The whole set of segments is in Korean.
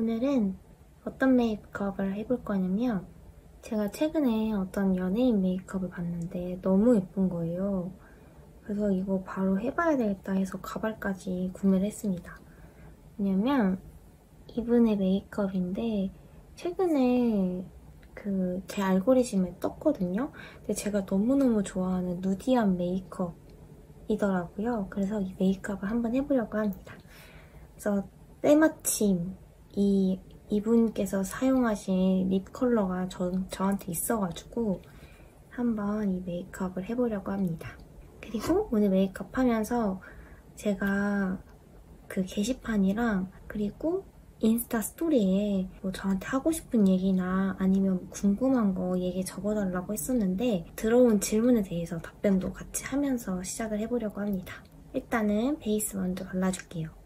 오늘은 어떤 메이크업을 해볼 거냐면 제가 최근에 어떤 연예인 메이크업을 봤는데 너무 예쁜 거예요. 그래서 이거 바로 해봐야 되겠다 해서 가발까지 구매를 했습니다. 왜냐면 이분의 메이크업인데 최근에 제 알고리즘에 떴거든요. 근데 제가 너무너무 좋아하는 누디한 메이크업이더라고요. 그래서 이 메이크업을 한번 해보려고 합니다. 그래서 때마침 이분께서 사용하신 립 컬러가 저한테 있어가지고 한번 이 메이크업을 해보려고 합니다. 그리고 오늘 메이크업 하면서 제가 그 게시판이랑 그리고 인스타 스토리에 뭐 저한테 하고 싶은 얘기나 아니면 궁금한 거 얘기 적어달라고 했었는데 들어온 질문에 대해서 답변도 같이 하면서 시작을 해보려고 합니다. 일단은 베이스 먼저 발라줄게요.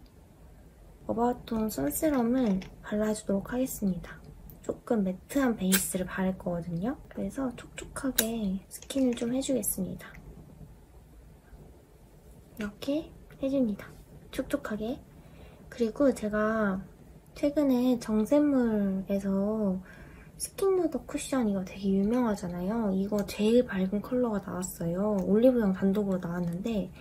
어바웃톤 선세럼을 발라주도록 하겠습니다. 조금 매트한 베이스를 바를 거거든요. 그래서 촉촉하게 스킨을 좀 해주겠습니다. 이렇게 해줍니다. 촉촉하게. 그리고 제가 최근에 정샘물에서 스킨누더 쿠션 이거 되게 유명하잖아요. 이거 제일 밝은 컬러가 나왔어요. 올리브영 단독으로 나왔는데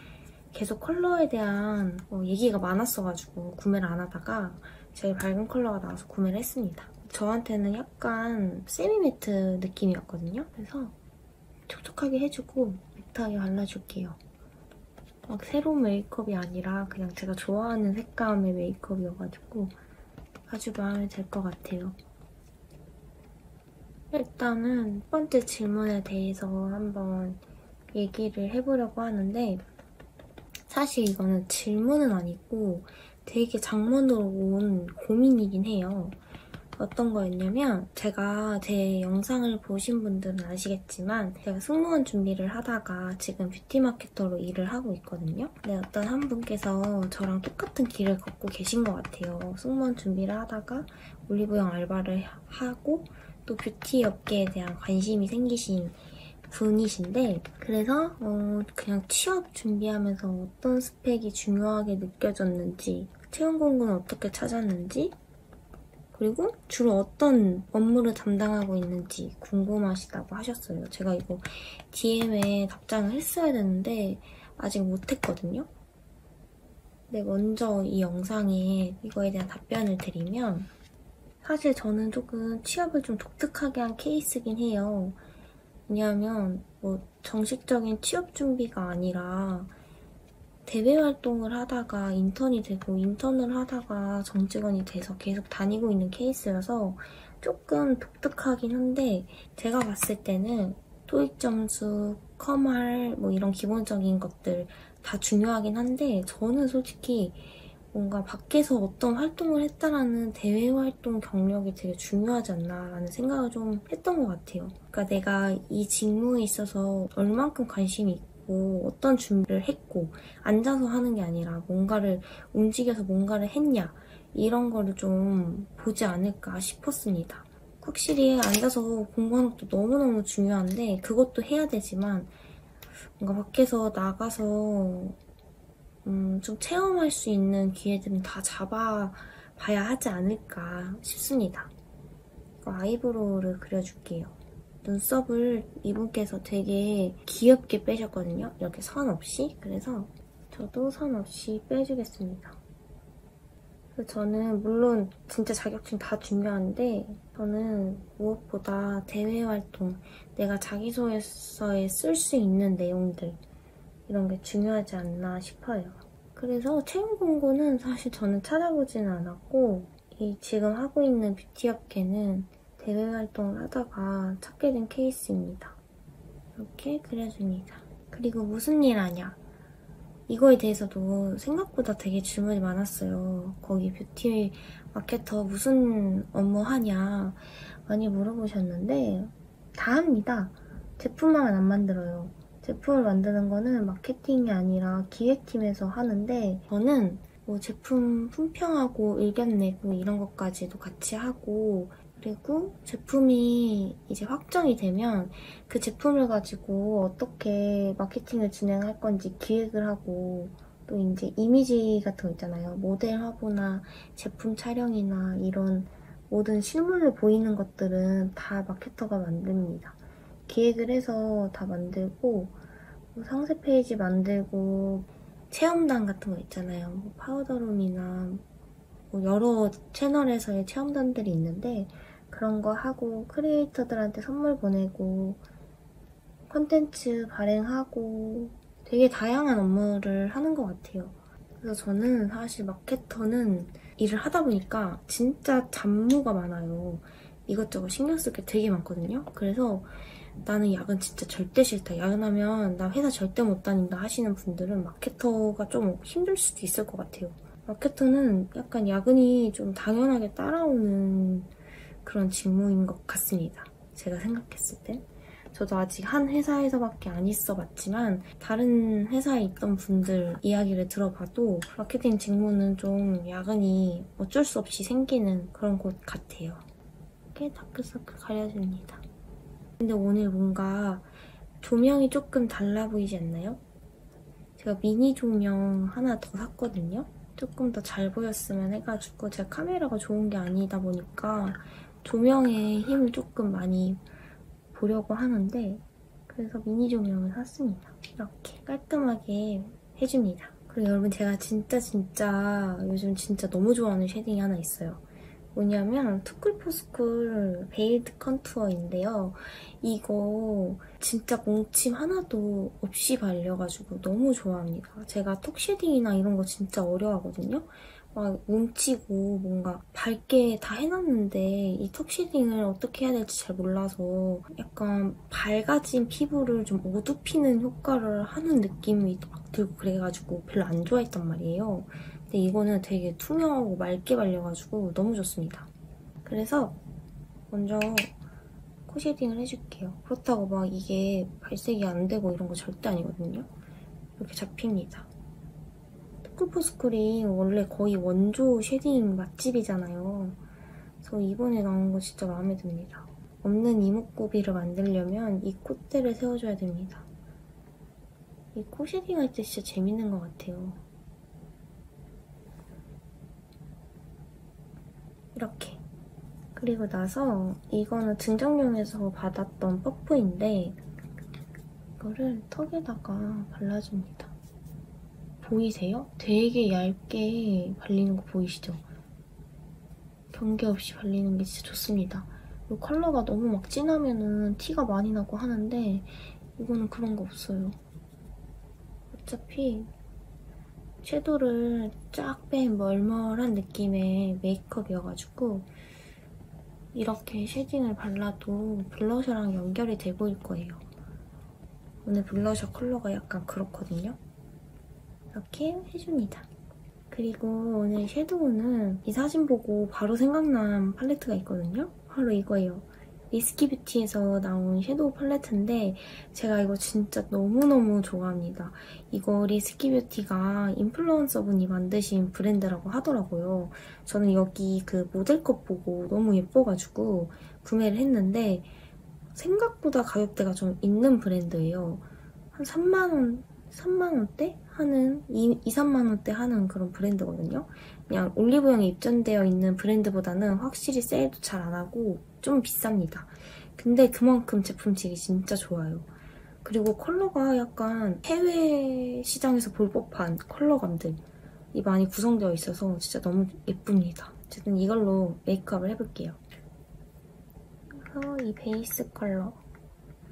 계속 컬러에 대한 얘기가 많았어가지고 구매를 안 하다가 제일 밝은 컬러가 나와서 구매를 했습니다. 저한테는 약간 세미매트 느낌이었거든요. 그래서 촉촉하게 해주고 매트하게 발라줄게요. 막 새로운 메이크업이 아니라 그냥 제가 좋아하는 색감의 메이크업이어가지고 아주 마음에 들 것 같아요. 일단은 첫 번째 질문에 대해서 한번 얘기를 해보려고 하는데 사실 이거는 질문은 아니고 되게 장문으로 온 고민이긴 해요. 어떤 거였냐면 제가 제 영상을 보신 분들은 아시겠지만 제가 승무원 준비를 하다가 지금 뷰티 마케터로 일을 하고 있거든요. 근데 어떤 한 분께서 저랑 똑같은 길을 걷고 계신 것 같아요. 승무원 준비를 하다가 올리브영 알바를 하고 또 뷰티 업계에 대한 관심이 생기신 분이신데 그래서 그냥 취업 준비하면서 어떤 스펙이 중요하게 느껴졌는지 채용 공고는 어떻게 찾았는지 그리고 주로 어떤 업무를 담당하고 있는지 궁금하시다고 하셨어요. 제가 이거 DM에 답장을 했어야 되는데 아직 못했거든요. 근데 먼저 이 영상에 이거에 대한 답변을 드리면 사실 저는 조금 취업을 좀 독특하게 한 케이스긴 해요. 왜냐하면 뭐 정식적인 취업 준비가 아니라 대외 활동을 하다가 인턴이 되고 인턴을 하다가 정직원이 돼서 계속 다니고 있는 케이스여서 조금 독특하긴 한데 제가 봤을 때는 토익 점수, 컴활 뭐 이런 기본적인 것들 다 중요하긴 한데 저는 솔직히 뭔가 밖에서 어떤 활동을 했다라는 대외 활동 경력이 되게 중요하지 않나라는 생각을 좀 했던 것 같아요. 그러니까 내가 이 직무에 있어서 얼만큼 관심이 있고 어떤 준비를 했고 앉아서 하는 게 아니라 뭔가를 움직여서 뭔가를 했냐 이런 거를 좀 보지 않을까 싶었습니다. 확실히 앉아서 공부하는 것도 너무너무 중요한데 그것도 해야 되지만 뭔가 밖에서 나가서 좀 체험할 수 있는 기회들은 다 잡아봐야 하지 않을까 싶습니다. 아이브로우를 그려줄게요. 눈썹을 이분께서 되게 귀엽게 빼셨거든요. 이렇게 선 없이. 그래서 저도 선 없이 빼주겠습니다. 저는 물론 진짜 자격증 다 중요한데 저는 무엇보다 대외 활동, 내가 자기소개서에 쓸 수 있는 내용들 이런 게 중요하지 않나 싶어요. 그래서 채용 공고는 사실 저는 찾아보지는 않았고 지금 하고 있는 뷰티 업계는 대외 활동을 하다가 찾게 된 케이스입니다. 이렇게 그려줍니다. 그리고 무슨 일 하냐? 이거에 대해서도 생각보다 되게 질문이 많았어요. 거기 뷰티 마케터 무슨 업무 하냐 많이 물어보셨는데 다 합니다. 제품만 안 만들어요. 제품을 만드는 거는 마케팅이 아니라 기획팀에서 하는데 저는 뭐 제품 품평하고 의견 내고 이런 것까지도 같이 하고 그리고 제품이 이제 확정이 되면 그 제품을 가지고 어떻게 마케팅을 진행할 건지 기획을 하고 또 이제 이미지 같은 거 있잖아요. 모델 화보나 제품 촬영이나 이런 모든 실물로 보이는 것들은 다 마케터가 만듭니다. 기획을 해서 다 만들고 뭐 상세 페이지 만들고 체험단 같은 거 있잖아요. 뭐 파우더룸이나 뭐 여러 채널에서의 체험단들이 있는데 그런 거 하고 크리에이터들한테 선물 보내고 콘텐츠 발행하고 되게 다양한 업무를 하는 것 같아요. 그래서 저는 사실 마케터는 일을 하다 보니까 진짜 잡무가 많아요. 이것저것 신경 쓸 게 되게 많거든요. 그래서 나는 야근 진짜 절대 싫다. 야근하면 나 회사 절대 못 다닌다 하시는 분들은 마케터가 좀 힘들 수도 있을 것 같아요. 마케터는 약간 야근이 좀 당연하게 따라오는 그런 직무인 것 같습니다. 제가 생각했을 때. 저도 아직 한 회사에서밖에 안 있어봤지만 다른 회사에 있던 분들 이야기를 들어봐도 마케팅 직무는 좀 야근이 어쩔 수 없이 생기는 그런 곳 같아요. 이렇게 다크서클 가려집니다. 근데 오늘 뭔가 조명이 조금 달라 보이지 않나요? 제가 미니 조명 하나 더 샀거든요. 조금 더 잘 보였으면 해가지고 제가 카메라가 좋은 게 아니다 보니까 조명에 힘을 조금 많이 보려고 하는데 그래서 미니 조명을 샀습니다. 이렇게 깔끔하게 해줍니다. 그리고 여러분 제가 진짜 요즘 진짜 너무 좋아하는 쉐딩이 하나 있어요. 뭐냐면 투쿨포스쿨 베일드 컨투어인데요. 이거 진짜 뭉침 하나도 없이 발려가지고 너무 좋아합니다. 제가 턱 쉐딩이나 이런 거 진짜 어려워하거든요. 막 뭉치고 뭔가 밝게 다 해놨는데 이 턱 쉐딩을 어떻게 해야 될지 잘 몰라서 약간 밝아진 피부를 좀 어둡히는 효과를 하는 느낌이 막 들고 그래가지고 별로 안 좋아했단 말이에요. 근데 이거는 되게 투명하고 맑게 발려가지고 너무 좋습니다. 그래서 먼저 코 쉐딩을 해줄게요. 그렇다고 막 이게 발색이 안 되고 이런 거 절대 아니거든요. 이렇게 잡힙니다. 투쿨포스쿨이 원래 거의 원조 쉐딩 맛집이잖아요. 그래서 이번에 나온 거 진짜 마음에 듭니다. 없는 이목구비를 만들려면 이 콧대를 세워줘야 됩니다. 이 코 쉐딩할 때 진짜 재밌는 것 같아요. 이렇게. 그리고 나서 이거는 증정용에서 받았던 퍼프인데 이거를 턱에다가 발라줍니다. 보이세요? 되게 얇게 발리는 거 보이시죠? 경계 없이 발리는 게 진짜 좋습니다. 이 컬러가 너무 막 진하면은 티가 많이 나고 하는데 이거는 그런 거 없어요. 어차피 섀도우를 쫙 뺀 멀멀한 느낌의 메이크업이어가지고 이렇게 쉐딩을 발라도 블러셔랑 연결이 돼 보일 거예요. 오늘 블러셔 컬러가 약간 그렇거든요. 이렇게 해줍니다. 그리고 오늘 섀도우는 이 사진 보고 바로 생각난 팔레트가 있거든요. 바로 이거예요. 리스키뷰티에서 나온 섀도우 팔레트인데 제가 이거 진짜 너무너무 좋아합니다. 이거 리스키뷰티가 인플루언서분이 만드신 브랜드라고 하더라고요. 저는 여기 그 모델 것 보고 너무 예뻐가지고 구매를 했는데 생각보다 가격대가 좀 있는 브랜드예요. 한 3만원대 하는 3만원대 하는 그런 브랜드거든요. 그냥 올리브영에 입점되어 있는 브랜드보다는 확실히 세일도 잘 안 하고 좀 비쌉니다. 근데 그만큼 제품질이 진짜 좋아요. 그리고 컬러가 약간 해외 시장에서 볼 법한 컬러감들이 많이 구성되어 있어서 진짜 너무 예쁩니다. 어쨌든 이걸로 메이크업을 해볼게요. 그래서 이 베이스 컬러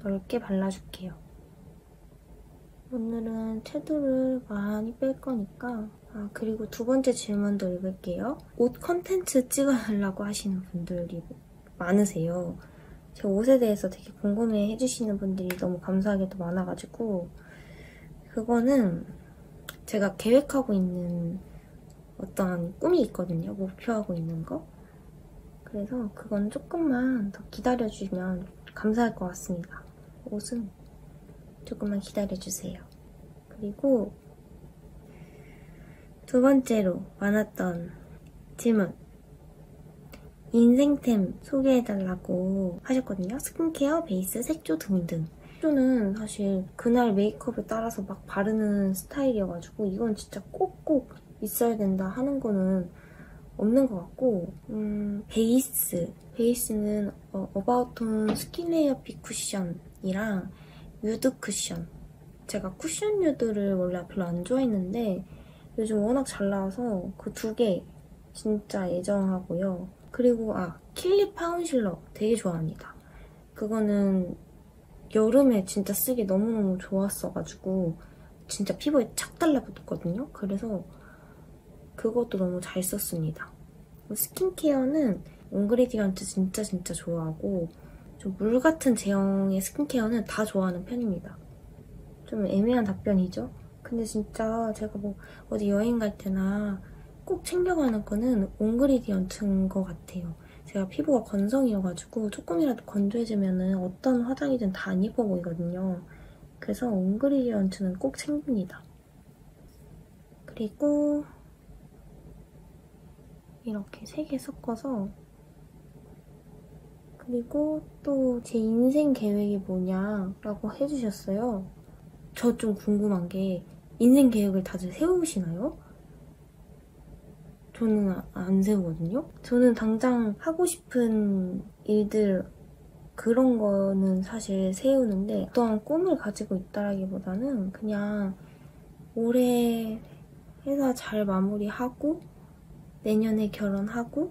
넓게 발라줄게요. 오늘은 섀도우를 많이 뺄 거니까 그리고 두 번째 질문도 읽을게요. 옷 컨텐츠 찍어달라고 하시는 분들이 많으세요. 제 옷에 대해서 되게 궁금해 해주시는 분들이 너무 감사하게도 많아가지고 그거는 제가 계획하고 있는 어떤 꿈이 있거든요. 목표하고 있는 거. 그래서 그건 조금만 더 기다려주면 감사할 것 같습니다. 옷은 조금만 기다려주세요. 그리고 두 번째로 많았던 질문. 인생템 소개해달라고 하셨거든요. 스킨케어, 베이스, 색조 등등. 색조는 사실 그날 메이크업에 따라서 막 바르는 스타일이어가지고 이건 진짜 꼭꼭 있어야 된다 하는 거는 없는 것 같고 베이스는 어바웃톤 스킨 레이어 핏 쿠션이랑 누드 쿠션. 제가 쿠션 누드를 원래 별로 안 좋아했는데 요즘 워낙 잘 나와서 그 두 개 진짜 애정하고요. 그리고 킬리 파운실러 되게 좋아합니다. 그거는 여름에 진짜 쓰기 너무너무 좋았어가지고 진짜 피부에 착 달라붙었거든요. 그래서 그것도 너무 잘 썼습니다. 스킨케어는 온그리디언트 진짜 좋아하고 좀 물 같은 제형의 스킨케어는 다 좋아하는 편입니다. 좀 애매한 답변이죠? 근데 진짜 제가 뭐 어디 여행 갈 때나 꼭 챙겨가는 거는 온그리디언트인 것 같아요. 제가 피부가 건성이어가지고 조금이라도 건조해지면 어떤 화장이든 다 안 예뻐 보이거든요. 그래서 온그리디언트는 꼭 챙깁니다. 그리고 이렇게 3개 섞어서 그리고 또 제 인생 계획이 뭐냐라고 해주셨어요. 저 좀 궁금한 게 인생 계획을 다들 세우시나요? 저는 안 세우거든요. 저는 당장 하고 싶은 일들 그런 거는 사실 세우는데 어떠한 꿈을 가지고 있다라기보다는 그냥 올해 회사 잘 마무리하고 내년에 결혼하고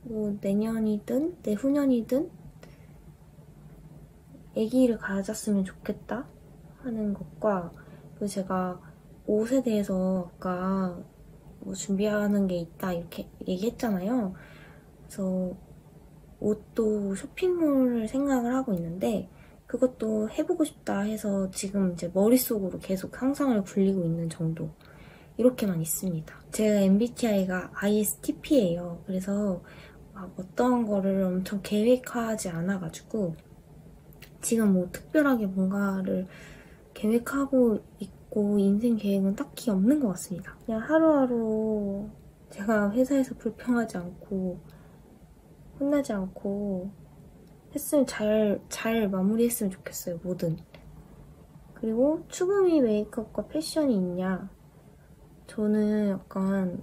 뭐 내년이든 내후년이든 아기를 가졌으면 좋겠다 하는 것과 그리고 제가 옷에 대해서 아까 뭐 준비하는 게 있다 이렇게 얘기했잖아요. 그래서 옷도 쇼핑몰을 생각을 하고 있는데 그것도 해보고 싶다 해서 지금 이제 머릿속으로 계속 상상을 굴리고 있는 정도 이렇게만 있습니다. 제가 MBTI가 ISTP예요. 그래서 막 어떤 거를 엄청 계획하지 않아가지고 지금 뭐 특별하게 뭔가를 계획하고 있고 인생 계획은 딱히 없는 것 같습니다. 그냥 하루하루 제가 회사에서 불평하지 않고 혼나지 않고 했으면 잘 마무리했으면 좋겠어요, 뭐든. 그리고 추구미 메이크업과 패션이 있냐? 저는 약간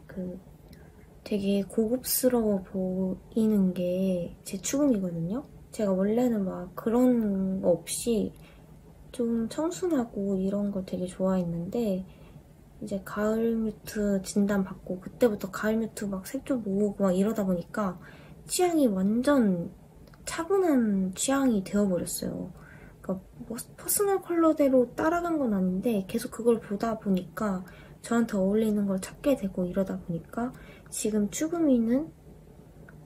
되게 고급스러워 보이는 게 제 추구미거든요. 제가 원래는 막 그런 거 없이 좀 청순하고 이런 걸 되게 좋아했는데 이제 가을 뮤트 진단 받고 그때부터 가을 뮤트 막 색조 모으고 막 이러다 보니까 취향이 완전 차분한 취향이 되어버렸어요. 그러니까 뭐 퍼스널 컬러대로 따라간 건 아닌데 계속 그걸 보다 보니까 저한테 어울리는 걸 찾게 되고 이러다 보니까 지금 추구미는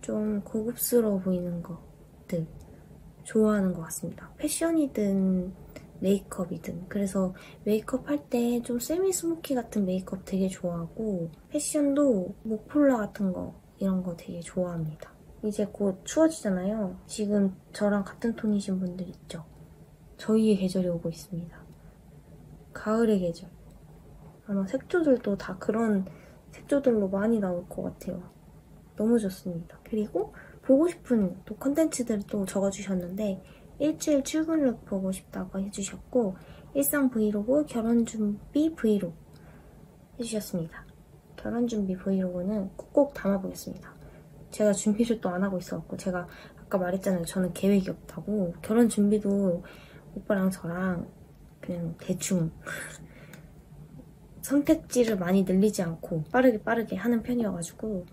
좀 고급스러워 보이는 것들 좋아하는 것 같습니다. 패션이든 메이크업이든. 그래서 메이크업 할 때 좀 세미 스모키 같은 메이크업 되게 좋아하고 패션도 목폴라 같은 거 이런 거 되게 좋아합니다. 이제 곧 추워지잖아요. 지금 저랑 같은 톤이신 분들 있죠? 저희의 계절이 오고 있습니다. 가을의 계절. 아마 색조들도 다 그런 색조들로 많이 나올 것 같아요. 너무 좋습니다. 그리고 보고 싶은 또 컨텐츠들을 또 적어주셨는데 일주일 출근 룩 보고 싶다고 해주셨고 일상 브이로그, 결혼 준비 브이로그 해주셨습니다. 결혼 준비 브이로그는 꼭 담아보겠습니다. 제가 준비를 또 안 하고 있어갖고 제가 아까 말했잖아요. 저는 계획이 없다고. 결혼 준비도 오빠랑 저랑 그냥 대충 선택지를 많이 늘리지 않고 빠르게 하는 편이어가지고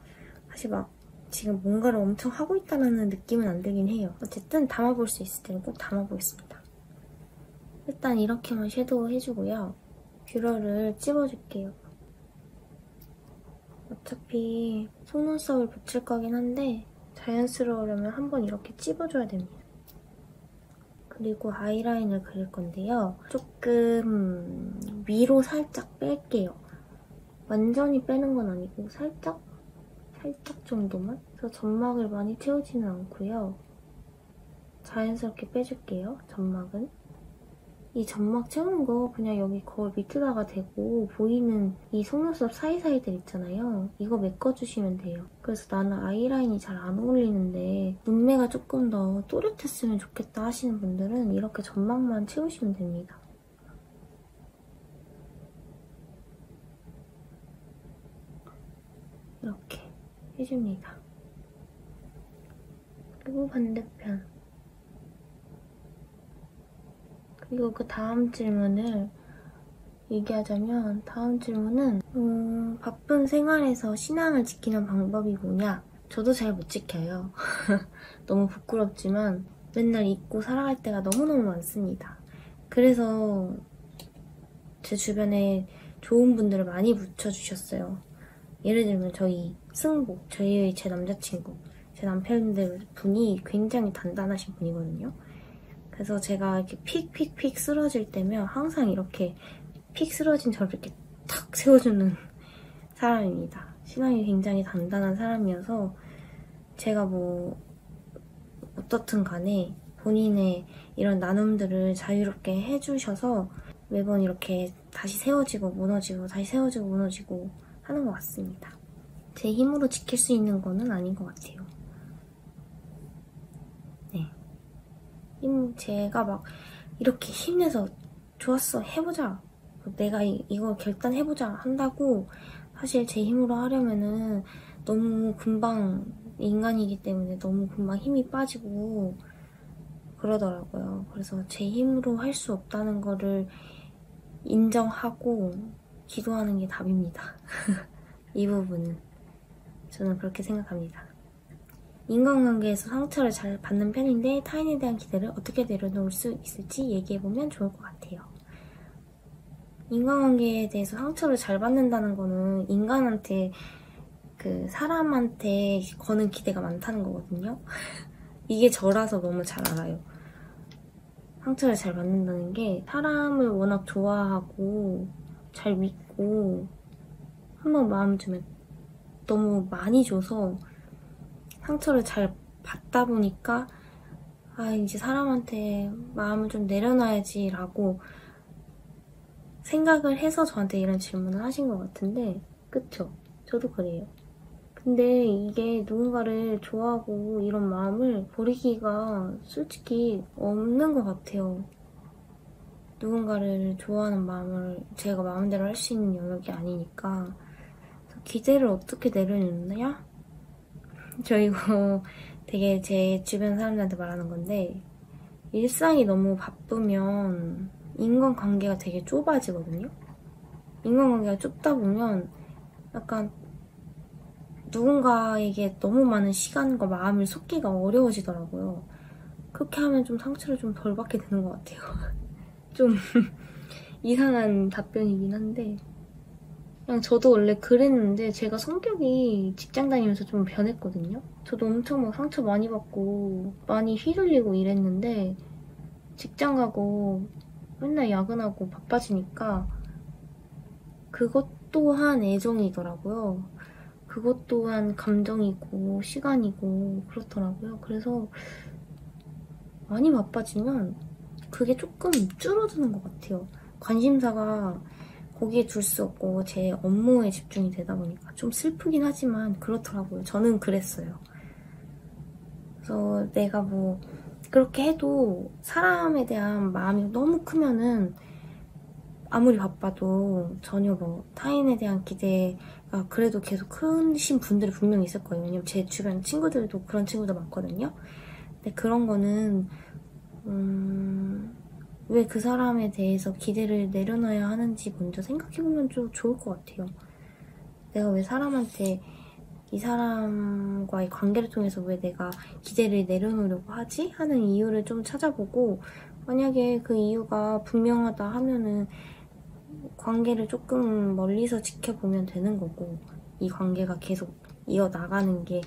사실 막 지금 뭔가를 엄청 하고 있다는 느낌은 안 들긴 해요. 어쨌든 담아볼 수 있을 때는 꼭 담아보겠습니다. 일단 이렇게만 섀도우 해주고요. 뷰러를 찝어줄게요. 어차피 속눈썹을 붙일 거긴 한데 자연스러우려면 한번 이렇게 찝어줘야 됩니다. 그리고 아이라인을 그릴 건데요. 조금 위로 살짝 뺄게요. 완전히 빼는 건 아니고 살짝 정도만? 그래서 점막을 많이 채우지는 않고요. 자연스럽게 빼줄게요, 점막은. 이 점막 채우는 거 그냥 여기 거울 밑에다가 대고 보이는 이 속눈썹 사이사이들 있잖아요. 이거 메꿔주시면 돼요. 그래서 나는 아이라인이 잘 안 어울리는데 눈매가 조금 더 또렷했으면 좋겠다 하시는 분들은 이렇게 점막만 채우시면 됩니다. 이렇게 해줍니다. 그리고 반대편. 그리고 그 다음 질문을 얘기하자면 다음 질문은 바쁜 생활에서 신앙을 지키는 방법이 뭐냐? 저도 잘 못 지켜요. 너무 부끄럽지만 맨날 잊고 살아갈 때가 너무너무 많습니다. 그래서 제 주변에 좋은 분들을 많이 붙여주셨어요. 예를 들면 저희 승복, 제 남자친구, 제 남편들 분이 굉장히 단단하신 분이거든요. 그래서 제가 이렇게 픽 쓰러질 때면 항상 이렇게 픽 쓰러진 저를 이렇게 탁 세워주는 사람입니다. 신앙이 굉장히 단단한 사람이어서 제가 뭐 어떻든 간에 본인의 이런 나눔들을 자유롭게 해주셔서 매번 이렇게 다시 세워지고 무너지고 다시 세워지고 무너지고 하는 것 같습니다. 제 힘으로 지킬 수 있는 거는 아닌 것 같아요. 네. 제가 막 이렇게 힘내서 좋았어 해보자, 내가 이거 결단해보자 한다고 사실 제 힘으로 하려면은 너무 금방 인간이기 때문에 너무 금방 힘이 빠지고 그러더라고요. 그래서 제 힘으로 할 수 없다는 거를 인정하고 기도하는 게 답입니다. 이 부분은 저는 그렇게 생각합니다. 인간관계에서 상처를 잘 받는 편인데 타인에 대한 기대를 어떻게 내려놓을 수 있을지 얘기해보면 좋을 것 같아요. 인간관계에 대해서 상처를 잘 받는다는 거는 인간한테 사람한테 거는 기대가 많다는 거거든요. 이게 저라서 너무 잘 알아요. 상처를 잘 받는다는 게 사람을 워낙 좋아하고 잘 믿고 한번 마음 주면 너무 많이 줘서 상처를 잘 받다 보니까 이제 사람한테 마음을 좀 내려놔야지 라고 생각을 해서 저한테 이런 질문을 하신 것 같은데, 그쵸? 저도 그래요. 근데 이게 누군가를 좋아하고 이런 마음을 버리기가 솔직히 없는 것 같아요. 누군가를 좋아하는 마음을 제가 마음대로 할 수 있는 영역이 아니니까. 기대를 어떻게 내려놓느냐? 저 이거 되게 제 주변 사람들한테 말하는 건데, 일상이 너무 바쁘면 인간관계가 되게 좁아지거든요? 인간관계가 좁다 보면 약간 누군가에게 너무 많은 시간과 마음을 쏟기가 어려워지더라고요. 그렇게 하면 좀 상처를 좀 덜 받게 되는 것 같아요. 좀 이상한 답변이긴 한데, 그냥 저도 원래 그랬는데 제가 성격이 직장 다니면서 좀 변했거든요. 저도 엄청 막 상처 많이 받고 많이 휘둘리고 이랬는데 직장 가고 맨날 야근하고 바빠지니까 그것 또한 애정이더라고요. 그것 또한 감정이고 시간이고 그렇더라고요. 그래서 많이 바빠지면 그게 조금 줄어드는 것 같아요. 관심사가 거기에 둘 수 없고 제 업무에 집중이 되다 보니까 좀 슬프긴 하지만 그렇더라고요. 저는 그랬어요. 그래서 내가 뭐 그렇게 해도 사람에 대한 마음이 너무 크면은 아무리 바빠도 전혀 뭐 타인에 대한 기대가 그래도 계속 크신 분들이 분명히 있을 거예요. 왜냐면 제 주변 친구들도 그런 친구들 많거든요. 근데 그런 거는 왜 그 사람에 대해서 기대를 내려놔야 하는지 먼저 생각해보면 좀 좋을 것 같아요. 내가 왜 사람한테 이 사람과의 관계를 통해서 왜 내가 기대를 내려놓으려고 하지? 하는 이유를 좀 찾아보고, 만약에 그 이유가 분명하다 하면은 관계를 조금 멀리서 지켜보면 되는 거고, 이 관계가 계속 이어나가는 게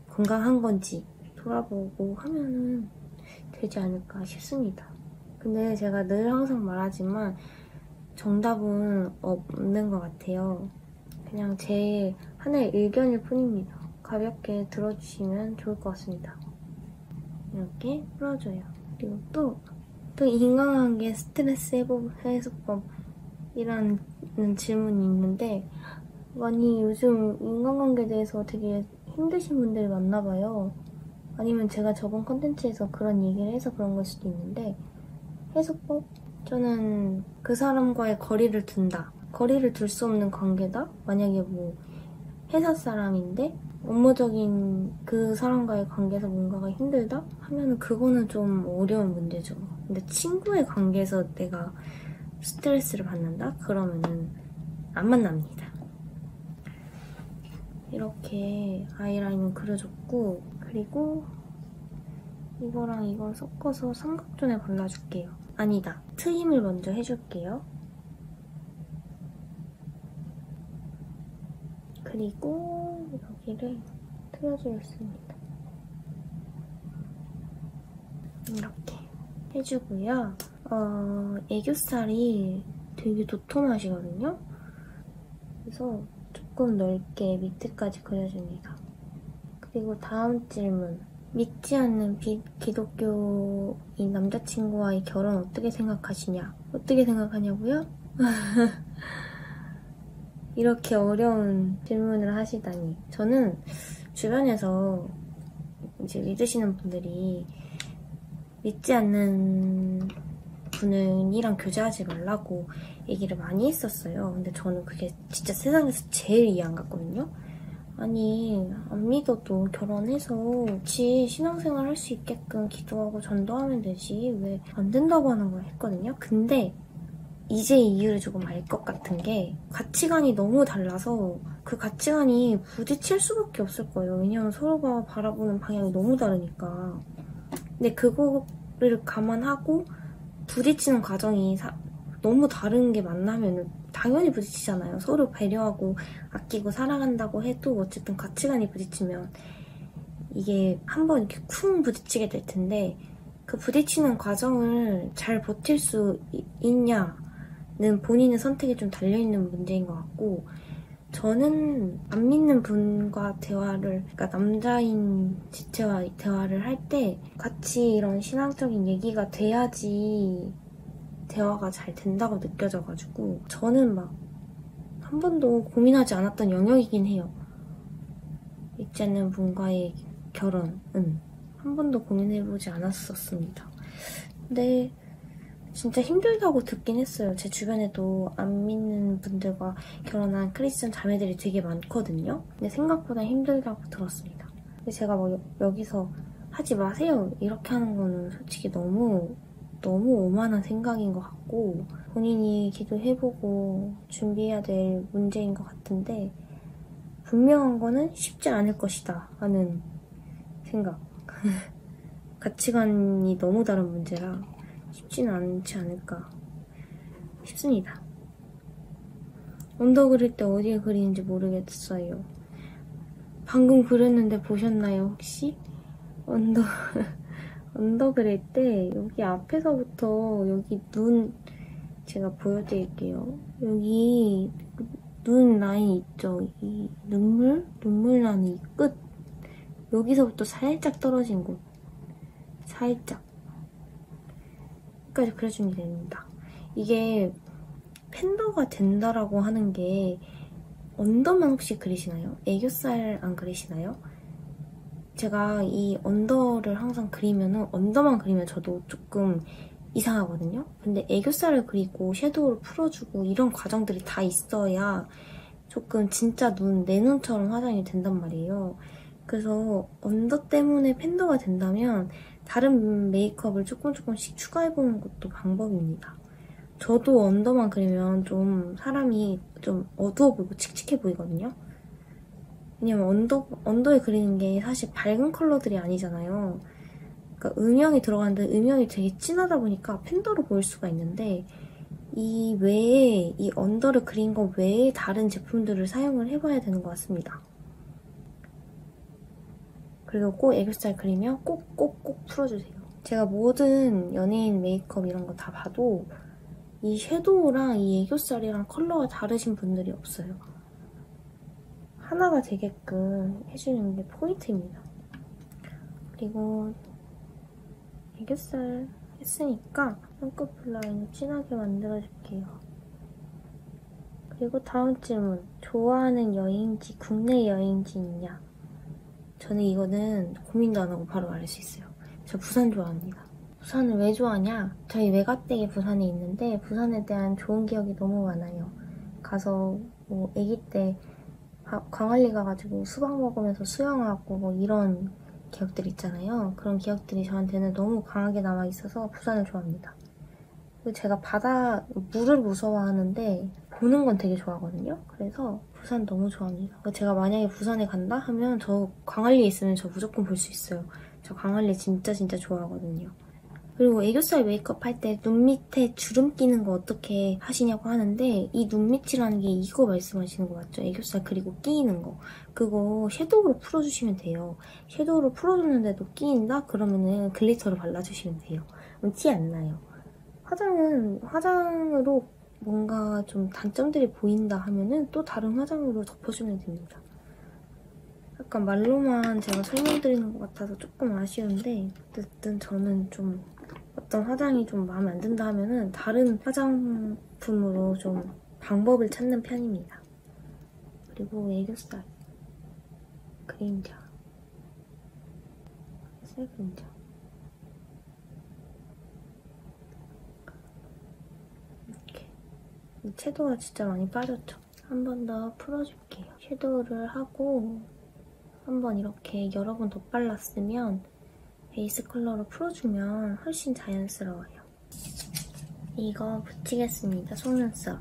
건강한 건지 돌아보고 하면은 되지 않을까 싶습니다. 근데 제가 늘 항상 말하지만 정답은 없는 것 같아요. 그냥 제 하나의 의견일 뿐입니다. 가볍게 들어주시면 좋을 것 같습니다. 이렇게 풀어줘요. 그리고 또 또 인간관계 스트레스 해소법이라는 질문이 있는데 많이 요즘 인간관계에 대해서 되게 힘드신 분들이 많나 봐요. 아니면 제가 저번 컨텐츠에서 그런 얘기를 해서 그런 걸 수도 있는데 해소법? 저는 그 사람과의 거리를 둔다. 거리를 둘 수 없는 관계다? 만약에 뭐 회사 사람인데 업무적인 그 사람과의 관계에서 뭔가가 힘들다? 하면은 그거는 좀 어려운 문제죠. 근데 친구의 관계에서 내가 스트레스를 받는다? 그러면은 안 만납니다. 이렇게 아이라인을 그려줬고, 그리고 이거랑 이걸 섞어서 삼각존에 발라줄게요. 아니다. 트임을 먼저 해줄게요. 그리고 여기를 틀어주겠습니다. 이렇게 해주고요. 애교살이 되게 도톰하시거든요. 그래서 조금 넓게 밑에까지 그려줍니다. 그리고 다음 질문. 믿지 않는 기독교인 남자친구와의 결혼 어떻게 생각하시냐? 어떻게 생각하냐고요? 이렇게 어려운 질문을 하시다니. 저는 주변에서 이제 믿으시는 분들이 믿지 않는 분이랑 교제하지 말라고 얘기를 많이 했었어요. 근데 저는 그게 진짜 세상에서 제일 이해 안 갔거든요. 아니, 안 믿어도 결혼해서 같이 신앙생활 할 수 있게끔 기도하고 전도하면 되지 왜 안 된다고 하는 거야 했거든요. 근데 이제 이유를 조금 알 것 같은 게 가치관이 너무 달라서 그 가치관이 부딪힐 수밖에 없을 거예요. 왜냐면 서로가 바라보는 방향이 너무 다르니까. 근데 그거를 감안하고 부딪히는 과정이 너무 다른 게 만나면 당연히 부딪히잖아요. 서로 배려하고 아끼고 사랑한다고 해도 어쨌든 가치관이 부딪히면 이게 한번 이렇게 쿵 부딪히게 될 텐데 그 부딪히는 과정을 잘 버틸 수 있냐는 본인의 선택에 좀 달려있는 문제인 것 같고 저는 안 믿는 분과 대화를, 그러니까 남자인 지체와 대화를 할 때 같이 이런 신앙적인 얘기가 돼야지 대화가 잘 된다고 느껴져가지고 저는 막 한 번도 고민하지 않았던 영역이긴 해요. 믿지 않는 분과의 결혼은 한 번도 고민해보지 않았었습니다. 근데 진짜 힘들다고 듣긴 했어요. 제 주변에도 안 믿는 분들과 결혼한 크리스천 자매들이 되게 많거든요. 근데 생각보다 힘들다고 들었습니다. 근데 제가 뭐 여기서 하지 마세요 이렇게 하는 거는 솔직히 너무 오만한 생각인 것 같고 본인이 기도해보고 준비해야 될 문제인 것 같은데 분명한 거는 쉽지 않을 것이다 하는 생각. 가치관이 너무 다른 문제라 쉽지는 않지 않을까 싶습니다. 언더 그릴 때 어디에 그리는지 모르겠어요. 방금 그렸는데 보셨나요 혹시? 언더 그릴 때 여기 앞에서부터 여기 눈 제가 보여드릴게요. 여기 눈 라인 있죠? 이 눈물 라인 이 끝 여기서부터 살짝 떨어진 곳 살짝 여기까지 그려주면 됩니다. 이게 팬더가 된다라고 하는 게 언더만 혹시 그리시나요? 애교살 안 그리시나요? 제가 이 언더를 항상 그리면은 언더만 그리면 저도 조금 이상하거든요? 근데 애교살을 그리고 섀도우를 풀어주고 이런 과정들이 다 있어야 조금 진짜 내 눈처럼 화장이 된단 말이에요. 그래서 언더 때문에 팬더가 된다면 다른 메이크업을 조금씩 추가해보는 것도 방법입니다. 저도 언더만 그리면 좀 사람이 좀 어두워 보이고 칙칙해 보이거든요. 왜냐면 언더에 그리는 게 사실 밝은 컬러들이 아니잖아요. 그러니까 음영이 들어가는데 음영이 되게 진하다 보니까 팬더로 보일 수가 있는데 이 외에 이 언더를 그린 거 외에 다른 제품들을 사용을 해봐야 되는 것 같습니다. 그리고 꼭 애교살 그리면 꼭 풀어주세요. 제가 모든 연예인 메이크업 이런 거 다 봐도 이 섀도우랑 이 애교살이랑 컬러가 다르신 분들이 없어요. 하나가 되게끔 해주는 게 포인트입니다. 그리고 애교살 했으니까 쌍꺼풀 라인을 진하게 만들어줄게요. 그리고 다음 질문. 좋아하는 여행지, 국내 여행지 있냐? 저는 이거는 고민도 안 하고 바로 말할 수 있어요. 저 부산 좋아합니다. 부산을 왜 좋아하냐? 저희 외가댁이 부산에 있는데 부산에 대한 좋은 기억이 너무 많아요. 가서 뭐 아기 때 광안리 가가지고 수박 먹으면서 수영하고 뭐 이런 기억들 있잖아요. 그런 기억들이 저한테는 너무 강하게 남아있어서 부산을 좋아합니다. 그리고 제가 물을 무서워하는데 보는 건 되게 좋아하거든요. 그래서 부산 너무 좋아합니다. 제가 만약에 부산에 간다 하면 저 광안리에 있으면 저 무조건 볼 수 있어요. 저 광안리 진짜 좋아하거든요. 그리고 애교살 메이크업 할 때 눈 밑에 주름 끼는 거 어떻게 하시냐고 하는데 이 눈 밑이라는 게 이거 말씀하시는 거 맞죠? 애교살 그리고 끼이는 거. 그거 섀도우로 풀어주시면 돼요. 섀도우로 풀어줬는데도 끼인다? 그러면은 글리터를 발라주시면 돼요. 그럼 티 안 나요. 화장으로 뭔가 좀 단점들이 보인다 하면은 또 다른 화장으로 덮어주면 됩니다. 약간 말로만 제가 설명드리는 것 같아서 조금 아쉬운데 어쨌든 저는 좀 어떤 화장이 좀 마음에 안 든다 하면은 다른 화장품으로 좀 방법을 찾는 편입니다. 그리고 애교살 그림자 살 그림자 이렇게 섀도우가 진짜 많이 빠졌죠? 한 번 더 풀어줄게요. 섀도우를 하고 한번 이렇게 여러 번 덧발랐으면 베이스 컬러로 풀어주면 훨씬 자연스러워요. 이거 붙이겠습니다. 속눈썹.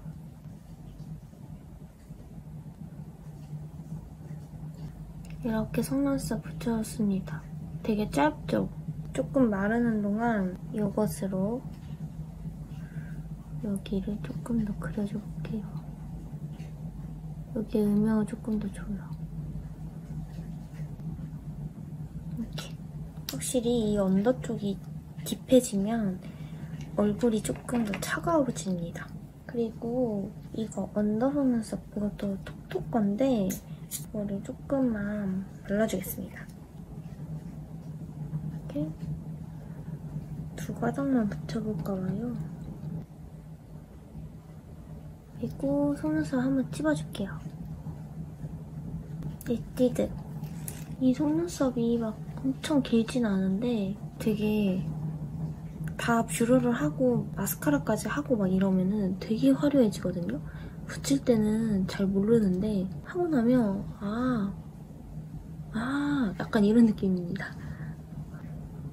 이렇게 속눈썹 붙여줬습니다. 되게 짧죠? 조금 마르는 동안 이것으로 여기를 조금 더 그려줄게요. 여기 음영을 조금 더 줘요. 이렇게. 확실히 이 언더 쪽이 딥해지면 얼굴이 조금 더 차가워집니다. 그리고 이거 언더 속눈썹 이것도 톡톡 건데 이거를 조금만 발라주겠습니다. 이렇게 두 가닥만 붙여볼까봐요. 그리고 속눈썹 한번 찝어줄게요. 에뛰드. 이 속눈썹이 막 엄청 길진 않은데 되게 다 뷰러를 하고 마스카라까지 하고 막 이러면은 되게 화려해지거든요. 붙일 때는 잘 모르는데 하고 나면 약간 이런 느낌입니다.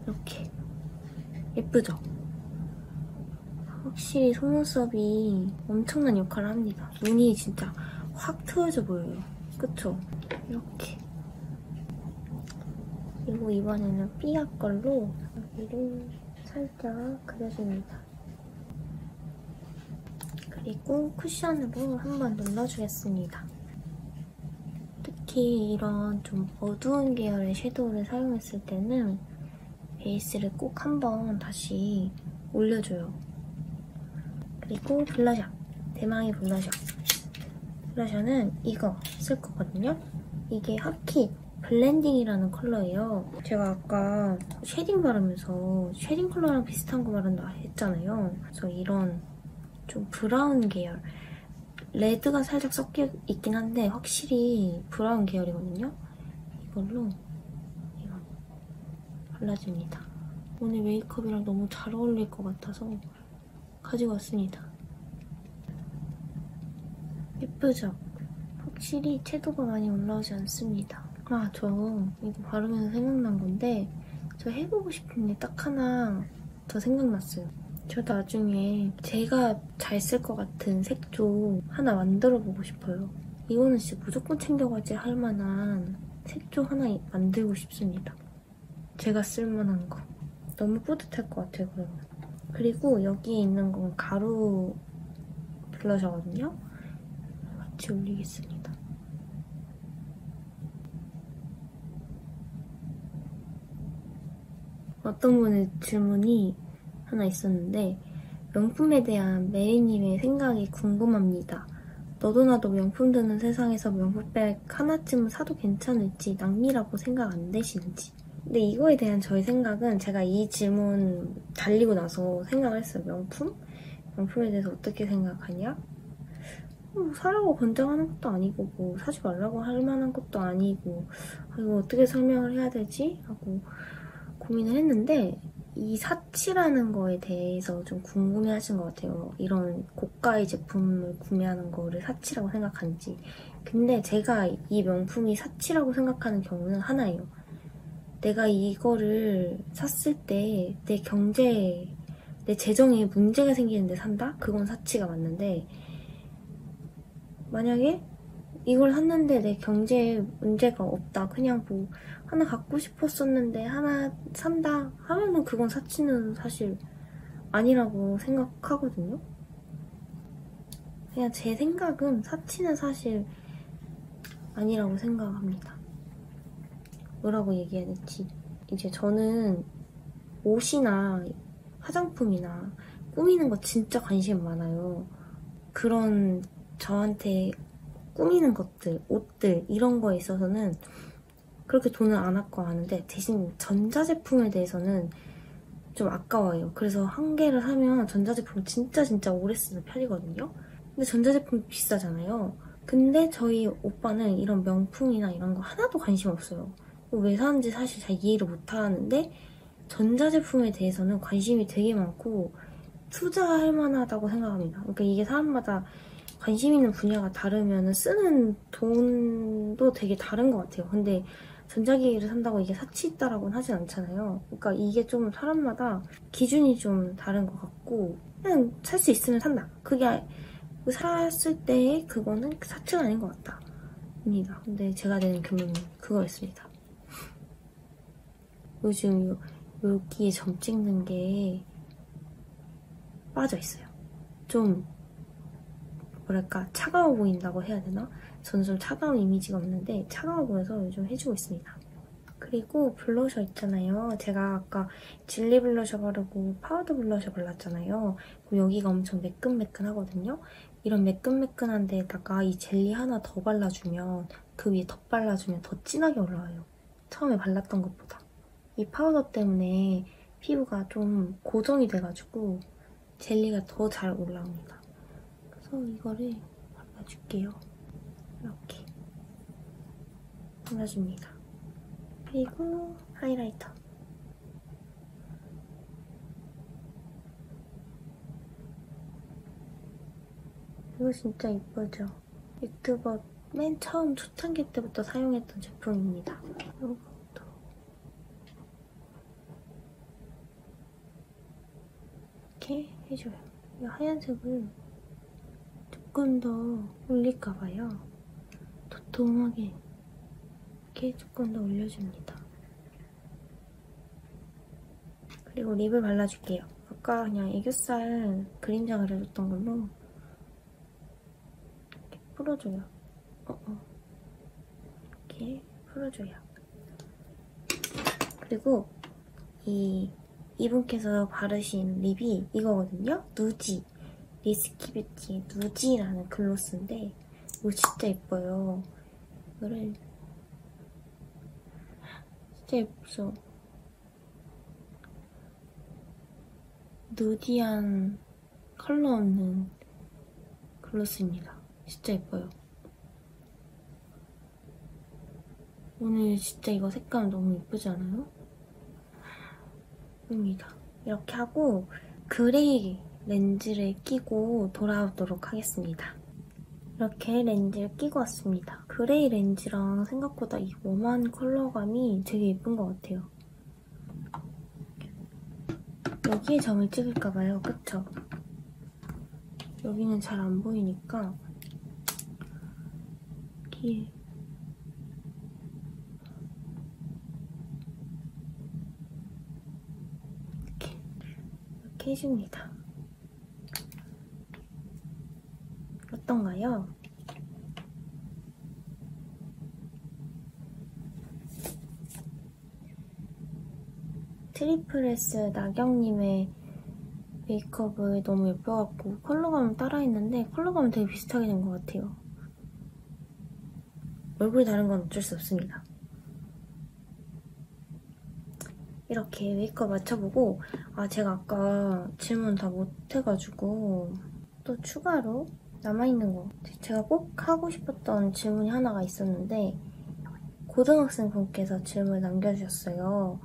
이렇게 예쁘죠? 확실히 속눈썹이 엄청난 역할을 합니다. 눈이 진짜 확 트여져 보여요. 그쵸? 이렇게. 그리고 이번에는 삐아 걸로 여기를 살짝 그려줍니다. 그리고 쿠션으로 한번 눌러주겠습니다. 특히 이런 좀 어두운 계열의 섀도우를 사용했을 때는 베이스를 꼭 한번 다시 올려줘요. 그리고 블러셔. 대망의 블러셔. 블러셔는 이거 쓸 거거든요. 이게 하키 블렌딩이라는 컬러예요. 제가 아까 쉐딩 바르면서 쉐딩 컬러랑 비슷한 거 바른다 했잖아요. 그래서 이런 좀 브라운 계열. 레드가 살짝 섞여 있긴 한데 확실히 브라운 계열이거든요. 이걸로 이거 발라줍니다. 오늘 메이크업이랑 너무 잘 어울릴 것 같아서 가지고 왔습니다. 예쁘죠? 확실히 채도가 많이 올라오지 않습니다. 저 이거 바르면서 생각난 건데 저 해보고 싶은 게 딱 하나 더 생각났어요. 저 나중에 제가 잘 쓸 것 같은 색조 하나 만들어보고 싶어요. 이거는 진짜 무조건 챙겨가지 할 만한 색조 하나 만들고 싶습니다. 제가 쓸만한 거. 너무 뿌듯할 것 같아요, 그러면. 그리고 여기에 있는 건 가루 블러셔거든요. 같이 올리겠습니다. 어떤 분의 질문이 하나 있었는데 명품에 대한 메리님의 생각이 궁금합니다. 너도 나도 명품 드는 세상에서 명품백 하나쯤은 사도 괜찮을지 낭비라고 생각 안 되시는지. 근데 이거에 대한 저의 생각은 제가 이 질문 달리고 나서 생각을 했어요. 명품? 명품에 대해서 어떻게 생각하냐? 사라고 권장하는 것도 아니고 뭐 사지 말라고 할 만한 것도 아니고 이거 어떻게 설명을 해야 되지? 하고 고민을 했는데 이 사치라는 거에 대해서 좀 궁금해하신 것 같아요. 이런 고가의 제품을 구매하는 거를 사치라고 생각하는지. 근데 제가 이 명품이 사치라고 생각하는 경우는 하나예요. 내가 이거를 샀을 때 내 경제, 내 재정에 문제가 생기는데 산다? 그건 사치가 맞는데 만약에 이걸 샀는데 내 경제에 문제가 없다. 그냥 뭐 하나 갖고 싶었었는데 하나 산다 하면은 그건 사치는 사실 아니라고 생각하거든요. 그냥 제 생각은 사치는 사실 아니라고 생각합니다. 뭐라고 얘기해야 될지. 이제 저는 옷이나 화장품이나 꾸미는 거 진짜 관심 많아요. 그런 저한테 꾸미는 것들, 옷들 이런 거에 있어서는 그렇게 돈을 안 아까워하는데 대신 전자제품에 대해서는 좀 아까워요. 그래서 한 개를 사면 전자제품 진짜 오래 쓰는 편이거든요. 근데 전자제품 비싸잖아요. 근데 저희 오빠는 이런 명품이나 이런 거 하나도 관심 없어요. 왜 사는지 사실 잘 이해를 못 하는데 전자제품에 대해서는 관심이 되게 많고 투자할 만하다고 생각합니다. 그러니까 이게 사람마다 관심 있는 분야가 다르면 쓰는 돈도 되게 다른 것 같아요. 근데 전자기기를 산다고 이게 사치 있다라고는 하진 않잖아요. 그러니까 이게 좀 사람마다 기준이 좀 다른 것 같고 그냥 살 수 있으면 산다. 그게 샀을 때 그거는 사치가 아닌 것 같다. 입니다. 근데 제가 내는 결론은 그거였습니다. 요즘 여기에 점 찍는 게 빠져있어요. 좀 뭐랄까 차가워 보인다고 해야 되나? 저는 좀 차가운 이미지가 없는데 차가워 보여서 요즘 해주고 있습니다. 그리고 블러셔 있잖아요. 제가 아까 질리 블러셔 바르고 파우더 블러셔 발랐잖아요. 그럼 여기가 엄청 매끈매끈하거든요. 이런 매끈매끈한 데에다가 이 젤리 하나 더 발라주면 그 위에 덧 발라주면 더 진하게 올라와요. 처음에 발랐던 것보다. 이 파우더 때문에 피부가 좀 고정이 돼가지고 젤리가 더 잘 올라옵니다. 그래서 이거를 발라줄게요. 이렇게 발라줍니다. 그리고 하이라이터. 이거 진짜 이쁘죠? 유튜버 맨 처음 초창기 때부터 사용했던 제품입니다. 이것도 이렇게 해줘요. 이 하얀색을 조금 더 올릴까봐요. 도톰하게 이렇게 조금 더 올려줍니다. 그리고 립을 발라줄게요. 아까 그냥 애교살 그림자 그려줬던 걸로 이렇게 풀어줘요. 이렇게 풀어줘요. 그리고 이분께서 바르신 립이 이거거든요. 누지. 리스키뷰티의 누지라는 글로스인데 이거 진짜 예뻐요. 이거를 진짜 예쁘죠? 누디한 컬러 없는 글로스입니다. 진짜 예뻐요. 오늘 진짜 이거 색감 너무 예쁘지 않아요? 입니다. 이렇게 하고 그레이 렌즈를 끼고 돌아오도록 하겠습니다. 이렇게 렌즈를 끼고 왔습니다. 그레이 렌즈랑 생각보다 이 웜한 컬러감이 되게 예쁜 것 같아요. 여기에 점을 찍을까봐요. 그쵸? 여기는 잘 안 보이니까 여기에 이렇게 해줍니다. 어떤가요? 트리플 S 나경님의 메이크업을 너무 예뻐갖고 컬러감을 따라했는데 컬러감은 되게 비슷하게 된 것 같아요. 얼굴이 다른 건 어쩔 수 없습니다. 이렇게 메이크업 맞춰보고, 제가 아까 질문 다 못해가지고 또 추가로 남아있는 거, 제가 꼭 하고 싶었던 질문이 하나가 있었는데 고등학생 분께서 질문을 남겨주셨어요.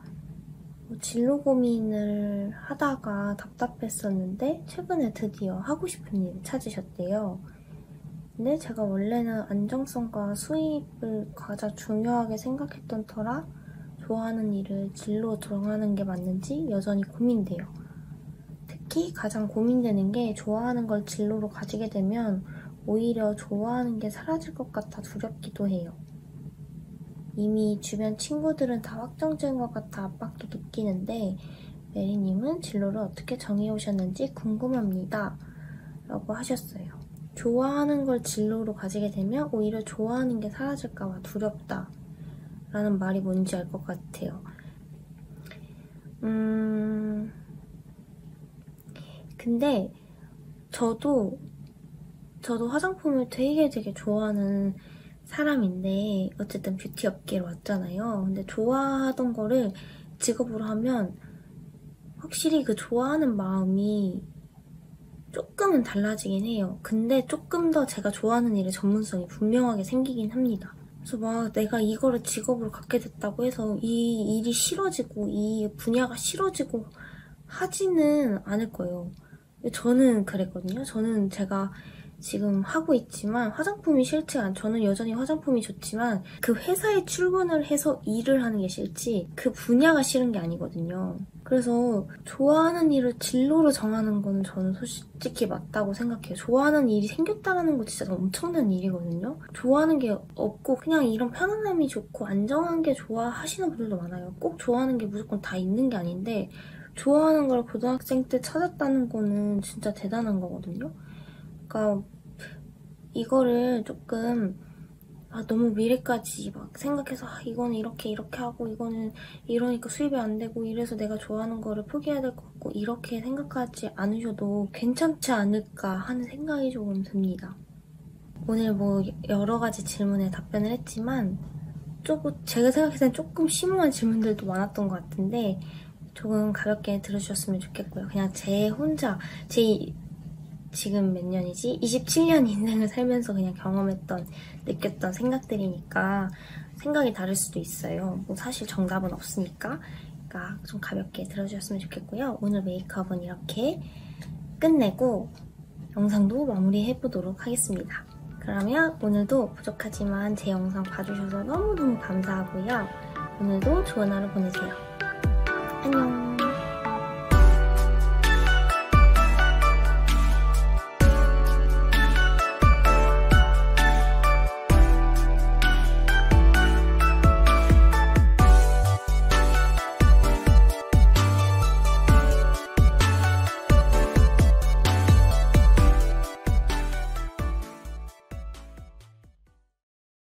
진로 고민을 하다가 답답했었는데 최근에 드디어 하고 싶은 일을 찾으셨대요. 근데 제가 원래는 안정성과 수입을 가장 중요하게 생각했던 터라 좋아하는 일을 진로로 정하는 게 맞는지 여전히 고민돼요. 특히 가장 고민되는 게 좋아하는 걸 진로로 가지게 되면 오히려 좋아하는 게 사라질 것 같아 두렵기도 해요. 이미 주변 친구들은 다 확정적인 것 같아 압박도 느끼는데 메리님은 진로를 어떻게 정해오셨는지 궁금합니다. 라고 하셨어요. 좋아하는 걸 진로로 가지게 되면 오히려 좋아하는 게 사라질까 봐 두렵다 라는 말이 뭔지 알 것 같아요. 근데 저도 화장품을 되게 좋아하는 사람인데 어쨌든 뷰티 업계로 왔잖아요. 근데 좋아하던 거를 직업으로 하면 확실히 그 좋아하는 마음이 조금은 달라지긴 해요. 근데 조금 더 제가 좋아하는 일의 전문성이 분명하게 생기긴 합니다. 그래서 막 내가 이거를 직업으로 갖게 됐다고 해서 이 일이 싫어지고 이 분야가 싫어지고 하지는 않을 거예요. 저는 그랬거든요. 저는 제가 지금 하고 있지만 화장품이 싫지 저는 여전히 화장품이 좋지만 그 회사에 출근을 해서 일을 하는 게 싫지 그 분야가 싫은 게 아니거든요. 그래서 좋아하는 일을 진로로 정하는 거는 저는 솔직히 맞다고 생각해요. 좋아하는 일이 생겼다는 거 진짜 엄청난 일이거든요. 좋아하는 게 없고 그냥 이런 편안함이 좋고 안정한 게 좋아하시는 분들도 많아요. 꼭 좋아하는 게 무조건 다 있는 게 아닌데 좋아하는 걸 고등학생 때 찾았다는 거는 진짜 대단한 거거든요. 그러니까 이거를 조금 너무 미래까지 막 생각해서 이거는 이렇게 하고 이거는 이러니까 수입이 안 되고 이래서 내가 좋아하는 거를 포기해야 될 것 같고 이렇게 생각하지 않으셔도 괜찮지 않을까 하는 생각이 조금 듭니다. 오늘 뭐 여러 가지 질문에 답변을 했지만 조금 제가 생각했을 땐 조금 심오한 질문들도 많았던 것 같은데 조금 가볍게 들어주셨으면 좋겠고요. 그냥 제 혼자 지금 몇 년이지? 27년 인생을 살면서 그냥 경험했던, 느꼈던 생각들이니까 생각이 다를 수도 있어요. 뭐 사실 정답은 없으니까. 그러니까 좀 가볍게 들어주셨으면 좋겠고요. 오늘 메이크업은 이렇게 끝내고 영상도 마무리해보도록 하겠습니다. 그러면 오늘도 부족하지만 제 영상 봐주셔서 너무너무 감사하고요. 오늘도 좋은 하루 보내세요. 안녕.